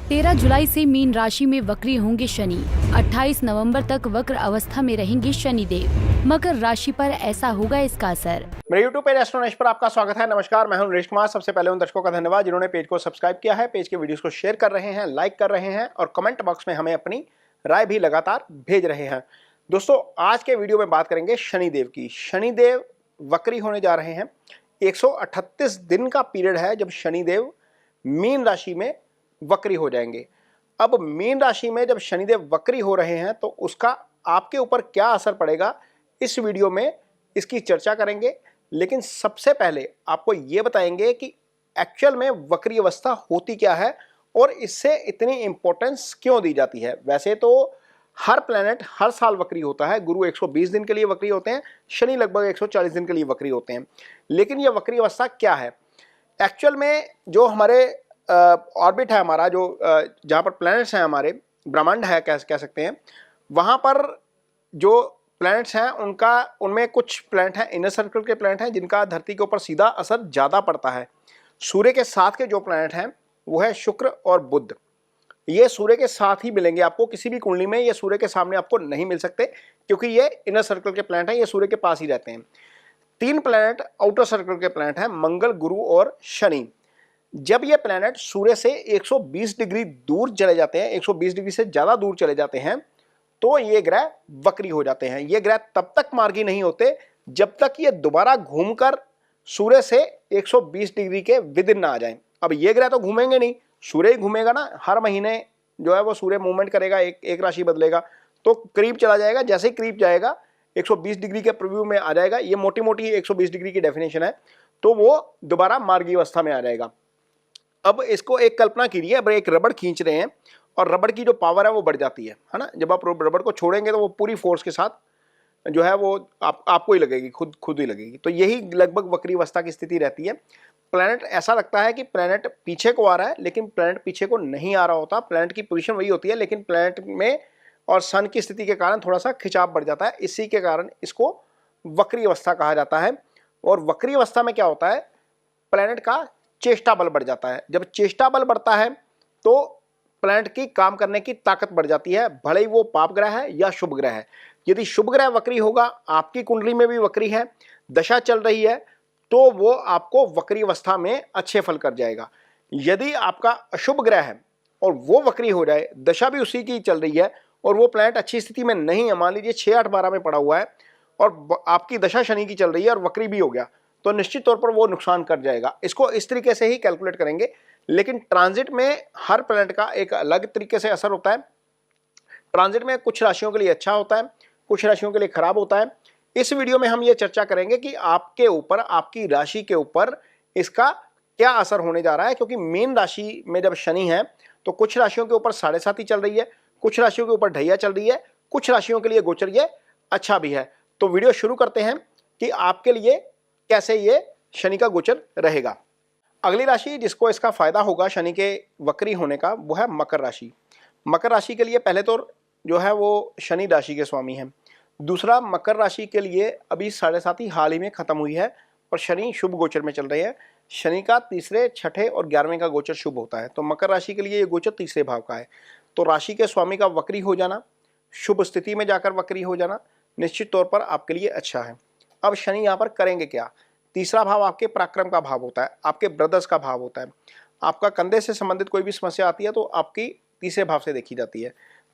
13 जुलाई से मीन राशि में वक्री होंगे शनि। 28 नवंबर तक वक्र अवस्था में रहेंगे शनिदेव। मकर राशि पर ऐसा होगा इसका असर। मेरे यूट्यूब पेज एस्ट्रोनॉलेज पर आपका स्वागत है। नमस्कार, मैं हूं नरेश कुमार। सबसे पहले उन दर्शकों का धन्यवाद जिन्होंने पेज को सब्सक्राइब किया है, पेज के वीडियोस को शेयर कर रहे हैं, लाइक कर रहे हैं और कमेंट बॉक्स में हमें अपनी राय भी लगातार भेज रहे हैं। दोस्तों, आज के वीडियो में बात करेंगे शनिदेव की। शनिदेव वक्री होने जा रहे हैं। 138 दिन का पीरियड है जब शनिदेव मीन राशि में वक्री हो जाएंगे। अब मीन राशि में जब शनिदेव वक्री हो रहे हैं तो उसका आपके ऊपर क्या असर पड़ेगा, इस वीडियो में इसकी चर्चा करेंगे। लेकिन सबसे पहले आपको ये बताएंगे कि एक्चुअल में वक्री अवस्था होती क्या है और इससे इतनी इंपॉर्टेंस क्यों दी जाती है। वैसे तो हर प्लैनेट हर साल वक्री होता है। गुरु 120 दिन के लिए वक्री होते हैं, शनि लगभग 140 दिन के लिए वक्री होते हैं। लेकिन यह वक्री अवस्था क्या है एक्चुअल में? जो हमारे ऑर्बिट है हमारा, जो जहाँ पर प्लैनेट्स हैं, हमारे ब्रह्मांड है कह सकते हैं, वहाँ पर जो प्लैनेट्स हैं उनमें कुछ प्लैनेट हैं इनर सर्कल के प्लैनेट हैं जिनका धरती के ऊपर सीधा असर ज़्यादा पड़ता है। सूर्य के साथ के जो प्लैनेट हैं वो है शुक्र और बुध। ये सूर्य के साथ ही मिलेंगे आपको, किसी भी कुंडली में ये सूर्य के सामने आपको नहीं मिल सकते क्योंकि ये इनर सर्कल के प्लैनेट हैं, ये सूर्य के पास ही रहते हैं। 3 प्लैनेट आउटर सर्कल के प्लैनेट हैं, मंगल, गुरु और शनि। जब ये प्लैनेट सूर्य से 120 डिग्री दूर चले जाते हैं, 120 डिग्री से ज़्यादा दूर चले जाते हैं, तो ये ग्रह वक्री हो जाते हैं। ये ग्रह तब तक मार्गी नहीं होते जब तक ये दोबारा घूमकर सूर्य से 120 डिग्री के विदिन ना आ जाएं। अब ये ग्रह तो घूमेंगे नहीं, सूर्य ही घूमेगा ना। हर महीने जो है वो सूर्य मूवमेंट करेगा, एक राशि बदलेगा, तो करीब चला जाएगा। जैसे ही करीब जाएगा 120 डिग्री के प्रीव्यू में आ जाएगा, ये मोटी मोटी 120 डिग्री की डेफिनेशन है, तो वो दोबारा मार्गी अवस्था में आ जाएगा। अब इसको एक कल्पना कीजिए, अब एक रबड़ खींच रहे हैं और रबड़ की जो पावर है वो बढ़ जाती है ना। जब आप रबड़ को छोड़ेंगे तो वो पूरी फोर्स के साथ जो है वो आपको ही लगेगी, खुद ही लगेगी। तो यही लगभग वक्री अवस्था की स्थिति रहती है। प्लैनेट ऐसा लगता है कि प्लैनेट पीछे को आ रहा है, लेकिन प्लैनेट पीछे को नहीं आ रहा होता। प्लैनेट की पोजीशन वही होती है, लेकिन प्लैनेट में और सन की स्थिति के कारण थोड़ा सा खिंचाव बढ़ जाता है। इसी के कारण इसको वक्री अवस्था कहा जाता है। और वक्री अवस्था में क्या होता है, प्लैनेट का चेष्टा बल बढ़ जाता है। जब चेष्टा बल बढ़ता है तो प्लैनेट की काम करने की ताकत बढ़ जाती है, भले ही वो पाप ग्रह है या शुभ ग्रह है। यदि शुभ ग्रह वक्री होगा, आपकी कुंडली में भी वक्री है, दशा चल रही है, तो वो आपको वक्री अवस्था में अच्छे फल कर जाएगा। यदि आपका अशुभ ग्रह है और वो वक्री हो जाए, दशा भी उसी की चल रही है और वो प्लैनेट अच्छी स्थिति में नहीं है, मान लीजिए 6, 8, 12 में पड़ा हुआ है और आपकी दशा शनि की चल रही है और वक्री भी हो गया, तो निश्चित तौर पर वो नुकसान कर जाएगा। इसको इस तरीके से ही कैलकुलेट करेंगे। लेकिन ट्रांजिट में हर प्लैनेट का एक अलग तरीके से असर होता है। ट्रांजिट में कुछ राशियों के लिए अच्छा होता है, कुछ राशियों के लिए खराब होता है। इस वीडियो में हम ये चर्चा करेंगे कि आपके ऊपर, आपकी राशि के ऊपर इसका क्या असर होने जा रहा है। क्योंकि मीन राशि में जब शनि है तो कुछ राशियों के ऊपर 7.5 चल रही है, कुछ राशियों के ऊपर ढैया चल रही है, कुछ राशियों के लिए गोचर ये अच्छा भी है। तो वीडियो शुरू करते हैं कि आपके लिए कैसे ये शनि का गोचर रहेगा। अगली राशि जिसको इसका फायदा होगा शनि के वक्री होने का, वो है मकर राशि। मकर राशि के लिए पहले तो जो है वो शनि राशि के स्वामी हैं। दूसरा, मकर राशि के लिए अभी 7.5 हाल ही में खत्म हुई है और शनि शुभ गोचर में चल रहे हैं। शनि का 3रे, 6ठे और 11वें का गोचर शुभ होता है, तो मकर राशि के लिए ये गोचर 3रे भाव का है। तो राशि के स्वामी का वक्री हो जाना, शुभ स्थिति में जाकर वक्री हो जाना, निश्चित तौर पर आपके लिए अच्छा है। अब शनि यहाँ पर करेंगे क्या? 3रा भाव आपके पराक्रम का भाव होता है, आपके ब्रदर्स का भाव होता है। आपका कंधे से संबंधित कोई भी समस्या आती है तो आपकी 3रे भाव से देखी जाती है।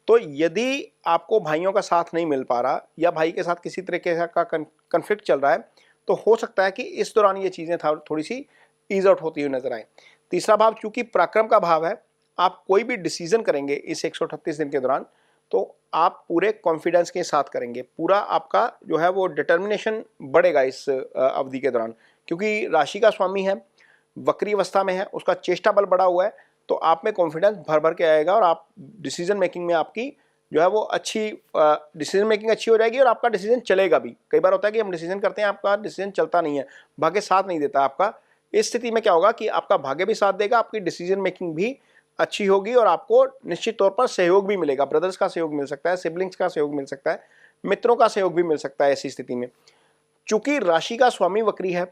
तो यदि आपको भाइयों का साथ नहीं मिल पा रहा या भाई के साथ किसी तरीके का कन्फ्लिक्ट चल रहा है, तो हो सकता है कि इस दौरान ये चीज़ें थोड़ी सी ईज आउट होती हुई नजर आए। 3रा भाव चूंकि पराक्रम का भाव है, आप कोई भी डिसीजन करेंगे इस 138 दिन के दौरान तो आप पूरे कॉन्फिडेंस के साथ करेंगे। पूरा आपका जो है वो डिटर्मिनेशन बढ़ेगा इस अवधि के दौरान, क्योंकि राशि का स्वामी है, वक्री अवस्था में है, उसका चेष्टा बल बढ़ा हुआ है, तो आप में कॉन्फिडेंस भर भर के आएगा और आप डिसीजन मेकिंग में आपकी जो है वो अच्छी डिसीजन मेकिंग अच्छी हो जाएगी और आपका डिसीजन चलेगा भी। कई बार होता है कि हम डिसीजन करते हैं, आपका डिसीजन चलता नहीं है, भाग्य साथ नहीं देता आपका। इस स्थिति में क्या होगा कि आपका भाग्य भी साथ देगा, आपकी डिसीजन मेकिंग भी अच्छी होगी और आपको निश्चित तौर पर सहयोग भी मिलेगा। ब्रदर्स का सहयोग मिल सकता है, सिबलिंग्स का सहयोग मिल सकता है, मित्रों का सहयोग भी मिल सकता है ऐसी स्थिति में। चूंकि राशि का स्वामी वक्री है,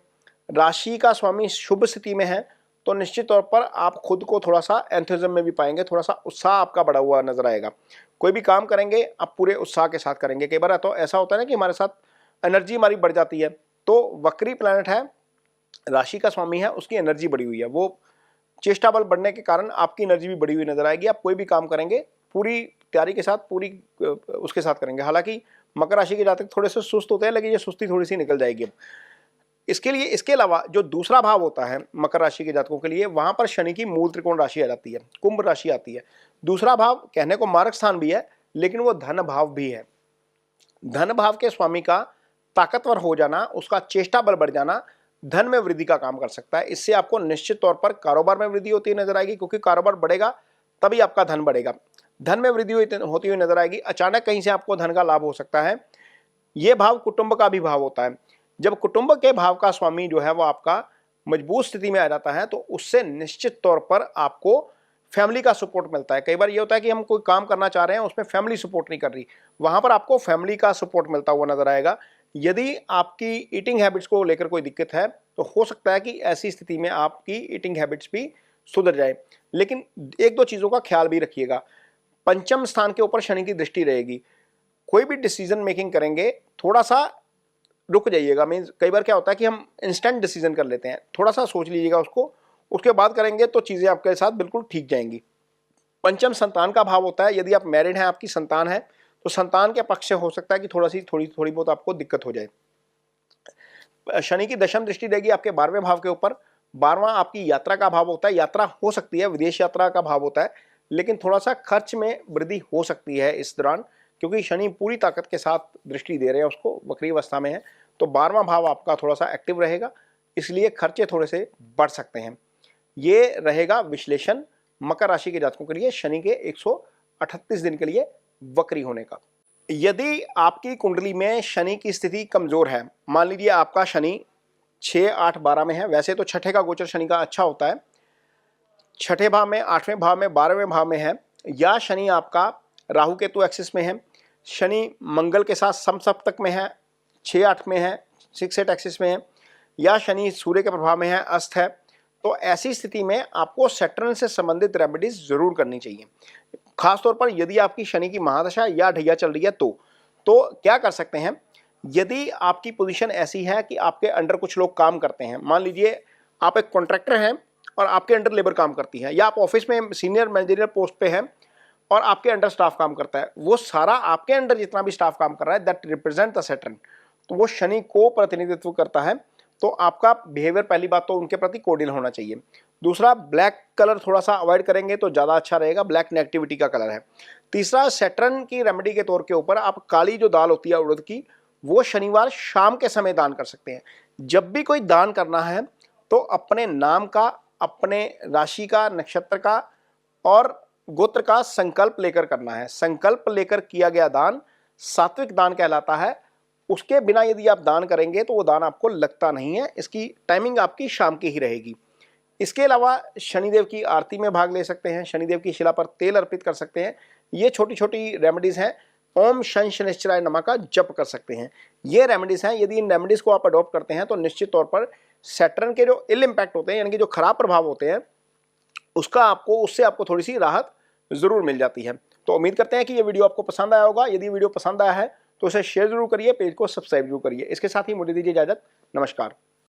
राशि का स्वामी शुभ स्थिति में है, तो निश्चित तौर पर आप खुद को थोड़ा सा एंथुसिज्म में भी पाएंगे, थोड़ा सा उत्साह आपका बढ़ा हुआ नजर आएगा। कोई भी काम करेंगे आप पूरे उत्साह के साथ करेंगे। कई बार तो ऐसा होता है ना कि हमारे साथ एनर्जी हमारी बढ़ जाती है, तो वक्री प्लैनेट है, राशि का स्वामी है, उसकी एनर्जी बढ़ी हुई है, वो चेष्टा बल बढ़ने के कारण आपकी एनर्जी भी बढ़ी हुई नजर आएगी। आप कोई भी काम करेंगे पूरी तैयारी के साथ, पूरी उसके साथ करेंगे। हालांकि मकर राशि के जातक थोड़े से सुस्त होते हैं, लेकिन ये सुस्ती थोड़ी सी निकल जाएगी। इसके लिए, इसके अलावा जो दूसरा भाव होता है मकर राशि के जातकों के लिए, वहां पर शनि की मूल त्रिकोण राशि आ जाती है, कुंभ राशि आती है। दूसरा भाव कहने को मार्ग स्थान भी है, लेकिन वो धन भाव भी है। धन भाव के स्वामी का ताकतवर हो जाना, उसका चेष्टा बल बढ़ जाना धन में वृद्धि का काम कर सकता है। इससे आपको निश्चित तौर पर कारोबार में वृद्धि होती नजर आएगी, क्योंकि कारोबार बढ़ेगा तभी आपका धन बढ़ेगा। धन में वृद्धि होती हुई नजर आएगी। अचानक कहीं से आपको धन का लाभ हो सकता है। यह भाव कुटुंब का भी भाव होता है। जब कुटुंब के भाव का स्वामी जो है वो आपका मजबूत स्थिति में आ जाता है, तो उससे निश्चित तौर पर आपको फैमिली का सपोर्ट मिलता है। कई बार ये होता है कि हम कोई काम करना चाह रहे हैं, उसमें फैमिली सपोर्ट नहीं कर रही, वहां पर आपको फैमिली का सपोर्ट मिलता हुआ नजर आएगा। यदि आपकी ईटिंग हैबिट्स को लेकर कोई दिक्कत है, तो हो सकता है कि ऐसी स्थिति में आपकी ईटिंग हैबिट्स भी सुधर जाए। लेकिन एक दो चीजों का ख्याल भी रखिएगा। पंचम स्थान के ऊपर शनि की दृष्टि रहेगी। कोई भी डिसीजन मेकिंग करेंगे, थोड़ा सा रुक जाइएगा। मीन्स कई बार क्या होता है कि हम इंस्टेंट डिसीजन कर लेते हैं, थोड़ा सा सोच लीजिएगा उसको, उसके बाद करेंगे तो चीजें आपके साथ बिल्कुल ठीक जाएंगी। पंचम संतान का भाव होता है। यदि आप मैरिड हैं, आपकी संतान है, तो संतान के पक्ष से हो सकता है कि थोड़ी बहुत आपको दिक्कत हो जाए। शनि की दशम दृष्टि रहेगी आपके 12वें भाव के ऊपर। 12वां आपकी यात्रा का भाव होता है। यात्रा हो सकती है, विदेश यात्रा का भाव होता है, लेकिन थोड़ा सा खर्च में वृद्धि हो सकती है इस दौरान, क्योंकि शनि पूरी ताकत के साथ दृष्टि दे रहे हैं उसको, वक्री अवस्था में है। तो 12वां भाव आपका थोड़ा सा एक्टिव रहेगा, इसलिए खर्चे थोड़े से बढ़ सकते हैं। ये रहेगा विश्लेषण मकर राशि के जातकों के लिए शनि के 138 दिन के लिए वक्री होने का। यदि आपकी कुंडली में शनि की स्थिति कमजोर है, मान लीजिए आपका शनि 6, 8, 12 में है। वैसे तो छठे का गोचर शनि का अच्छा होता है, छठे भाव में, 8वें भाव में, 12वें भाव में है, या शनि आपका राहु केतु एक्सिस में है, शनि मंगल के साथ समसप्तक में है, 6, 8 में है, 6, 8 एक्सिस में है, या शनि सूर्य के प्रभाव में है, अस्त है, तो ऐसी स्थिति में आपको सैटर्न से संबंधित रेमेडीज जरूर करनी चाहिए। खासतौर पर यदि आपकी शनि की महादशा या ढैया चल रही है, तो क्या कर सकते हैं। यदि आपकी पोजीशन ऐसी है कि आपके अंडर कुछ लोग काम करते हैं, मान लीजिए आप एक कॉन्ट्रैक्टर हैं और आपके अंडर लेबर काम करती है, या आप ऑफिस में सीनियर मैनेजरियल पोस्ट पे हैं और आपके अंडर स्टाफ काम करता है, वो सारा आपके अंडर जितना भी स्टाफ काम कर रहा है, दैट रिप्रेजेंट द सैटर्न, तो वो शनि को प्रतिनिधित्व करता है। तो आपका बिहेवियर, पहली बात तो उनके प्रति कोर्डियल होना चाहिए। दूसरा, ब्लैक कलर थोड़ा सा अवॉइड करेंगे तो ज़्यादा अच्छा रहेगा, ब्लैक नेगेटिविटी का कलर है। तीसरा, सैटर्न की रेमेडी के तौर के ऊपर आप काली जो दाल होती है उड़द की, वो शनिवार शाम के समय दान कर सकते हैं। जब भी कोई दान करना है तो अपने नाम का, अपने राशि का, नक्षत्र का और गोत्र का संकल्प लेकर करना है। संकल्प लेकर किया गया दान सात्विक दान कहलाता है। उसके बिना यदि आप दान करेंगे तो वो दान आपको लगता नहीं है। इसकी टाइमिंग आपकी शाम की ही रहेगी। इसके अलावा शनिदेव की आरती में भाग ले सकते हैं, शनिदेव की शिला पर तेल अर्पित कर सकते हैं। ये छोटी छोटी रेमेडीज हैं। ओम शन शनिश्चराय नमः का जप कर सकते हैं। ये रेमेडीज हैं। यदि इन रेमेडीज को आप अडॉप्ट करते हैं तो निश्चित तौर पर सैटर्न के जो इल इम्पैक्ट होते हैं, यानी कि जो खराब प्रभाव होते हैं, उससे आपको थोड़ी सी राहत जरूर मिल जाती है। तो उम्मीद करते हैं कि ये वीडियो आपको पसंद आया होगा। यदि वीडियो पसंद आया है तो उसे शेयर जरूर करिए, पेज को सब्सक्राइब जरूर करिए। इसके साथ ही मुझे दीजिए इजाजत। नमस्कार।